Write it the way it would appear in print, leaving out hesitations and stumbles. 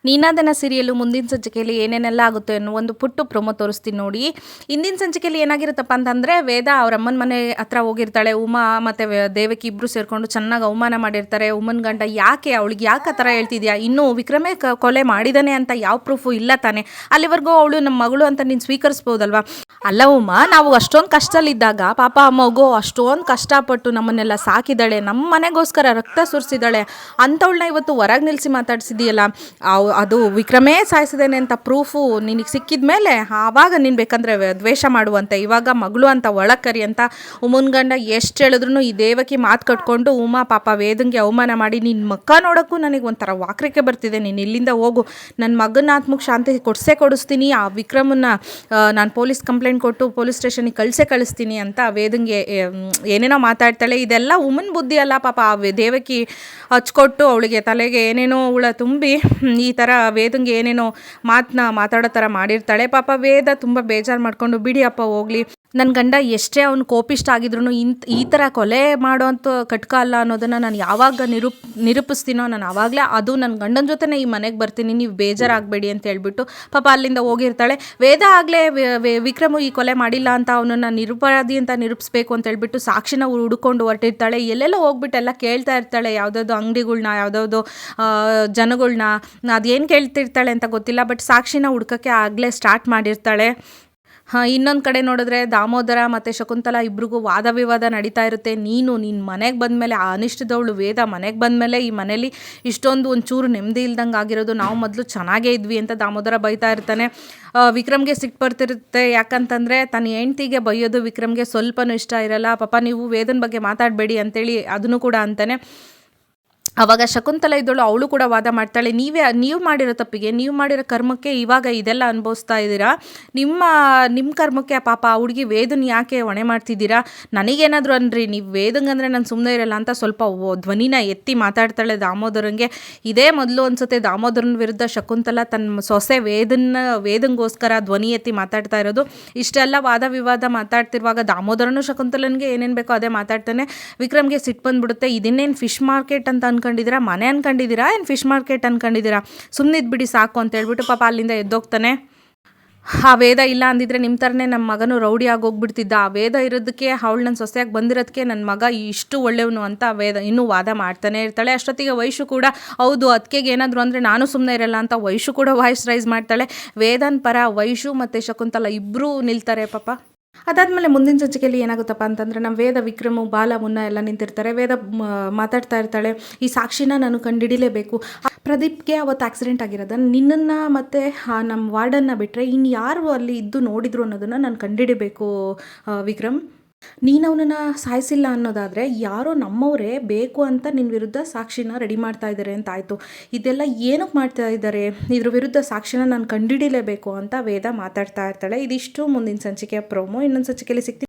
ನೀನಾದನ serial ಮುಂದಿನ ಸಂಚಿಕೆಯಲ್ಲಿ ಏನೇನೆಲ್ಲ ಆಗುತ್ತೆ ಅನ್ನೋ ಒಂದು ಪುಟ್ಟು ಪ್ರೊಮೋ ತೋರಿಸ್ತೀನಿ ನೋಡಿ. ಹಿಂದಿನ ಸಂಚಿಕೆಯಲ್ಲಿ ಏನಾಗಿರುತ್ತಪ್ಪ ಅಂತಂದರೆ, ವೇದ ಅವ್ರ ಅಮ್ಮನ ಮನೆ ಹತ್ರ ಹೋಗಿರ್ತಾಳೆ. ಉಮಾ ಮತ್ತು ದೇವಕಿ ಇಬ್ಬರು ಸೇರಿಕೊಂಡು ಚೆನ್ನಾಗಿ ಅವಮಾನ ಮಾಡಿರ್ತಾರೆ. ಉಮ್ಮನ ಗಂಡ ಯಾಕೆ ಅವಳಿಗೆ ಯಾಕೆ ಆ ಥರ ಹೇಳ್ತಿದ್ಯಾ, ಇನ್ನೂ ವಿಕ್ರಮೇ ಕೊಲೆ ಮಾಡಿದ್ದಾನೆ ಅಂತ ಯಾವ ಪ್ರೂಫು ಇಲ್ಲ ತಾನೆ, ಅಲ್ಲಿವರೆಗೂ ಅವಳು ನಮ್ಮ ಮಗಳು ಅಂತ ನೀನು ಸ್ವೀಕರಿಸ್ಬೋದಲ್ವಾ. ಅಲ್ಲ ಉಮಾ, ನಾವು ಅಷ್ಟೊಂದು ಕಷ್ಟದಲ್ಲಿದ್ದಾಗ ಪಾಪ ಆ ಮಗು ಅಷ್ಟೊಂದು ಕಷ್ಟಪಟ್ಟು ನಮ್ಮನ್ನೆಲ್ಲ ಸಾಕಿದ್ದಾಳೆ, ನಮ್ಮ ಮನೆಗೋಸ್ಕರ ರಕ್ತ ಸುರಿಸಿದ್ದಾಳೆ, ಅಂಥವಳನ್ನ ಇವತ್ತು ಹೊರಗೆ ನಿಲ್ಲಿಸಿ ಮಾತಾಡ್ಸಿದೆಯಲ್ಲ, ಅದು ವಿಕ್ರಮೇ ಸಾಯಿಸಿದ್ದೇನೆ ಅಂತ ಪ್ರೂಫು ನಿನಗೆ ಸಿಕ್ಕಿದ ಮೇಲೆ ಆವಾಗ ನೀನು ಬೇಕಂದರೆ ದ್ವೇಷ ಮಾಡುವಂತೆ, ಇವಾಗ ಮಗಳು ಅಂತ ಒಳಕರಿ ಅಂತ ಉಮ್ಮನ ಗಂಡ ಎಷ್ಟು ಹೇಳಿದ್ರು ಈ ದೇವಕಿ ಮಾತು ಕಟ್ಕೊಂಡು ಉಮಾ ಪಾಪ ವೇದಂಗೆ ಅವಮಾನ ಮಾಡಿ, ನಿನ್ನ ಮಕ್ಕ ನೋಡೋಕ್ಕೂ ನನಗೆ ಒಂಥರ ವಾಕ್ರಿಕೆ ಬರ್ತಿದೆ, ನೀನು ಇಲ್ಲಿಂದ ಹೋಗು, ನನ್ನ ಮಗನ ಆತ್ಮಕ್ಕೆ ಶಾಂತಿ ಕೊಡಿಸ್ತೀನಿ, ಆ ವಿಕ್ರಮನ್ನ ನಾನು ಪೊಲೀಸ್ ಕಂಪ್ಲೇಂಟ್ ಕೊಟ್ಟು ಪೊಲೀಸ್ ಸ್ಟೇಷನಿಗೆ ಕಳಿಸ್ತೀನಿ ಅಂತ ವೇದಂಗೆ ಏನೇನೋ ಮಾತಾಡ್ತಾಳೆ. ಇದೆಲ್ಲ ಉಮ್ಮನ ಬುದ್ಧಿ ಅಲ್ಲ ಪಾಪ. ಆ ದೇವಕಿ ಹಚ್ಕೊಟ್ಟು ಅವಳಿಗೆ ತಲೆಗೆ ಏನೇನೋ ಹುಳ ತುಂಬಿ ಈ ಥರ ವೇದಂಗೆ ಏನೇನೋ ಮಾತಾಡೋ ಥರ ಮಾಡಿರ್ತಾಳೆ. ಪಾಪ ವೇದ ತುಂಬ ಬೇಜಾರು ಮಾಡಿಕೊಂಡು, ಬಿಡಿ ಅಪ್ಪ ಹೋಗಲಿ, ನನ್ನ ಗಂಡ ಎಷ್ಟೇ ಅವ್ನು ಕೋಪಿಷ್ಟ ಆಗಿದ್ರು ಈ ಥರ ಕೊಲೆ ಮಾಡೋಂಥ ಕಟ್ಕ ಅಲ್ಲ ಅನ್ನೋದನ್ನು ನಾನು ಯಾವಾಗ ನಿರೂಪಿಸ್ತೀನೋ ನಾನು ಆವಾಗಲೇ ಅದು ನನ್ನ ಗಂಡನ ಜೊತೆನೇ ಈ ಮನೆಗೆ ಬರ್ತೀನಿ, ನೀವು ಬೇಜಾರಾಗಬೇಡಿ ಅಂತ ಹೇಳ್ಬಿಟ್ಟು ಪಾಪ ಅಲ್ಲಿಂದ ಹೋಗಿರ್ತಾಳೆ. ವೇದ ಆಗಲೇ ವಿಕ್ರಮು ಈ ಕೊಲೆ ಮಾಡಿಲ್ಲ ಅಂತ ಅವನನ್ನು ನಿರಪರಾಧಿ ಅಂತ ನಿರೂಪಿಸ್ಬೇಕು ಅಂತ ಹೇಳ್ಬಿಟ್ಟು ಸಾಕ್ಷಿನ ಹುಡ್ಕೊಂಡು ಹೊರಟಿರ್ತಾಳೆ. ಎಲ್ಲೆಲ್ಲೋ ಹೋಗ್ಬಿಟ್ಟು ಎಲ್ಲ ಕೇಳ್ತಾ ಇರ್ತಾಳೆ, ಯಾವುದಾದ್ರು ಅಂಗಡಿಗಳ್ನ, ಯಾವುದಾದ್ರು ಜನಗಳ್ನ, ಅದೇನು ಕೇಳ್ತಿರ್ತಾಳೆ ಅಂತ ಗೊತ್ತಿಲ್ಲ, ಬಟ್ ಸಾಕ್ಷಿನ ಹುಡ್ಕೋಕ್ಕೆ ಆಗಲೇ ಸ್ಟಾರ್ಟ್ ಮಾಡಿರ್ತಾಳೆ. ಇನ್ನೊಂದು ಕಡೆ ನೋಡಿದ್ರೆ ದಾಮೋದರ ಮತ್ತು ಶಕುಂತಲಾ ಇಬ್ರಿಗೂ ವಾದ ವಿವಾದ ನಡೀತಾ ಇರುತ್ತೆ. ನಿನ್ನ ಮನೆಗೆ ಬಂದಮೇಲೆ ಆ ಅನಿಷ್ಟದವಳು ವೇದ ಮನೆಗೆ ಬಂದಮೇಲೆ ಈ ಮನೇಲಿ ಇಷ್ಟೊಂದು ಒಂಚೂರು ನೆಮ್ಮದಿ ಇಲ್ದಂಗೆ ಆಗಿರೋದು, ನಾವು ಮೊದಲು ಚೆನ್ನಾಗೇ ಇದ್ವಿ ಅಂತ ದಾಮೋದರ ಬೈತಾ ಇರ್ತಾನೆ. ವಿಕ್ರಮ್ಗೆ ಸಿಟ್ಟು ಬರ್ತಿರುತ್ತೆ, ಯಾಕಂತಂದರೆ ತನ್ನ ಹೆಂಡ್ತಿಗೆ ಬೈಯೋದು ವಿಕ್ರಮ್ಗೆ ಸ್ವಲ್ಪನೂ ಇಷ್ಟ ಇರಲ್ಲ. ಪಾಪ ನೀವು ವೇದನ ಬಗ್ಗೆ ಮಾತಾಡಬೇಡಿ ಅಂತೇಳಿ ಅದನ್ನು ಕೂಡ ಅಂತಾನೆ. ಆವಾಗ ಶಕುಂತಲಾ ಇದ್ದಳು, ಅವಳು ಕೂಡ ವಾದ ಮಾಡ್ತಾಳೆ, ನೀವು ಮಾಡಿರೋ ತಪ್ಪಿಗೆ, ನೀವು ಮಾಡಿರೋ ಕರ್ಮಕ್ಕೆ ಇವಾಗ ಇದೆಲ್ಲ ಅನುಭವಿಸ್ತಾ ಇದ್ದೀರಾ, ನಿಮ್ಮ ಕರ್ಮಕ್ಕೆ ಪಾಪ ಆ ಹುಡುಗಿ ವೇದನ ಯಾಕೆ ಹೊಣೆ ಮಾಡ್ತಿದ್ದೀರಾ, ನನಗೇನಾದರೂ ಅನ್ರಿ, ನೀವು ವೇದಂಗಂದರೆ ನಾನು ಸುಮ್ಮನೆ ಇರಲ್ಲ ಅಂತ ಸ್ವಲ್ಪ ಧ್ವನಿನ ಎತ್ತಿ ಮಾತಾಡ್ತಾಳೆ ದಾಮೋದರಂಗೆ. ಇದೇ ಮೊದಲು ಅನ್ಸುತ್ತೆ ದಾಮೋದರನ ವಿರುದ್ಧ ಶಕುಂತಲಾ ತನ್ನ ಸೊಸೆ ವೇದಂಗೋಸ್ಕರ ಧ್ವನಿ ಎತ್ತಿ ಮಾತಾಡ್ತಾ ಇರೋದು. ಇಷ್ಟೆಲ್ಲ ವಾದ ವಿವಾದ ಮಾತಾಡ್ತಿರುವಾಗ ದಾಮೋದರನು ಶಕುಂತಲನಿಗೆ ಏನೇನು ಬೇಕೋ ಅದೇ ಮಾತಾಡ್ತಾನೆ. ವಿಕ್ರಮ್ಗೆ ಸಿಟ್ಟು ಬಂದ್ಬಿಡುತ್ತೆ, ಇದನ್ನೇನು ಫಿಶ್ ಮಾರ್ಕೆಟ್ ಅಂತ ಅನ್ಕೊಂಡಿದ್ದೀರಾ, ಮನೆ ಅನ್ಕೊಂಡಿದ್ದೀರಾ, ಏನು ಫಿಶ್ ಮಾರ್ಕೆಟ್ ಅನ್ಕೊಂಡಿದ್ದೀರಾ, ಸುಮ್ಮನಿದ್ಬಿಡಿ ಸಾಕು ಅಂತ ಹೇಳ್ಬಿಟ್ಟು ಪಾಪ ಅಲ್ಲಿಂದ ಎದ್ದೋಗ್ತಾನೆ. ಆ ವೇದ ಇಲ್ಲ ಅಂದಿದ್ರೆ ನಿಮ್ಮ ಥರನೇ ನಮ್ಮ ಮಗನು ರೌಡಿ ಆಗೋಗ್ಬಿಡ್ತಿದ್ದ, ಆ ವೇದ ಇರೋದಕ್ಕೆ ಅವಳು ನನ್ನ ಸೊಸೆಯಾಗಿ ಬಂದಿರೋದಕ್ಕೆ ನನ್ನ ಮಗ ಇಷ್ಟು ಒಳ್ಳೆಯವನು ಅಂತ ವೇದ ಇನ್ನೂ ವಾದ ಮಾಡ್ತಾನೆ ಇರ್ತಾಳೆ. ಅಷ್ಟೊತ್ತಿಗೆ ವೈಶು ಕೂಡ ಹೌದು ಅದಕ್ಕೆ ಏನಾದರೂ ಅಂದರೆ ನಾನು ಸುಮ್ಮನೆ ಇರಲ್ಲ ಅಂತ ವೈಶು ಕೂಡ ವಾಯ್ಸ್ ರೈಸ್ ಮಾಡ್ತಾಳೆ. ವೇದನ್ ಪರ ವೈಶು ಮತ್ತು ಶಕುಂತಲಾ ಇಬ್ಬರೂ ನಿಲ್ತಾರೆ ಪಾಪ. ಅದಾದಮೇಲೆ ಮುಂದಿನ ಸಂಚಿಕೆಯಲ್ಲಿ ಏನಾಗುತ್ತಪ್ಪ ಅಂತಂದರೆ, ನಮ್ಮ ವೇದ, ವಿಕ್ರಮು, ಬಾಲ, ಮುನ್ನ ಎಲ್ಲ ನಿಂತಿರ್ತಾರೆ. ವೇದ ಮಾತಾಡ್ತಾ ಇರ್ತಾಳೆ, ಈ ಸಾಕ್ಷಿನ ನಾನು ಕಂಡುಹಿಡಿಲೇಬೇಕು, ಪ್ರದೀಪ್ಗೆ ಅವತ್ತು ಆಕ್ಸಿಡೆಂಟ್ ಆಗಿರೋದು ನಿನ್ನನ್ನು ಮತ್ತು ನಮ್ಮ ವಾರ್ಡನ್ನು ಬಿಟ್ಟರೆ ಇನ್ನು ಯಾರು ಅಲ್ಲಿ ಇದ್ದು ನೋಡಿದ್ರು ಅನ್ನೋದನ್ನು ನಾನು ಕಂಡುಹಿಡಿಬೇಕು ವಿಕ್ರಮ್, ನೀನು ಅವನನ್ನು ಸಾಯಿಸಿಲ್ಲ ಅನ್ನೋದಾದರೆ ಯಾರೋ ನಮ್ಮವರೇ ಬೇಕು ಅಂತ ನಿನ್ನ ವಿರುದ್ಧ ಸಾಕ್ಷಿನ ರೆಡಿ ಮಾಡ್ತಾ ಇದ್ದಾರೆ ಅಂತ ಆಯಿತು, ಇದೆಲ್ಲ ಏನಕ್ಕೆ ಮಾಡ್ತಾ ಇದ್ದಾರೆ, ಇದ್ರ ವಿರುದ್ಧ ಸಾಕ್ಷಿನ ನಾನು ಕಂಡುಹಿಡಿಲೇಬೇಕು ಅಂತ ವೇದ ಮಾತಾಡ್ತಾ ಇರ್ತಾಳೆ. ಇದಿಷ್ಟು ಮುಂದಿನ ಸಂಚಿಕೆಯ ಪ್ರೋಮೋ. ಇನ್ನೊಂದು ಸಂಚಿಕೆಯಲ್ಲಿ ಸಿಗ್ತೀನಿ.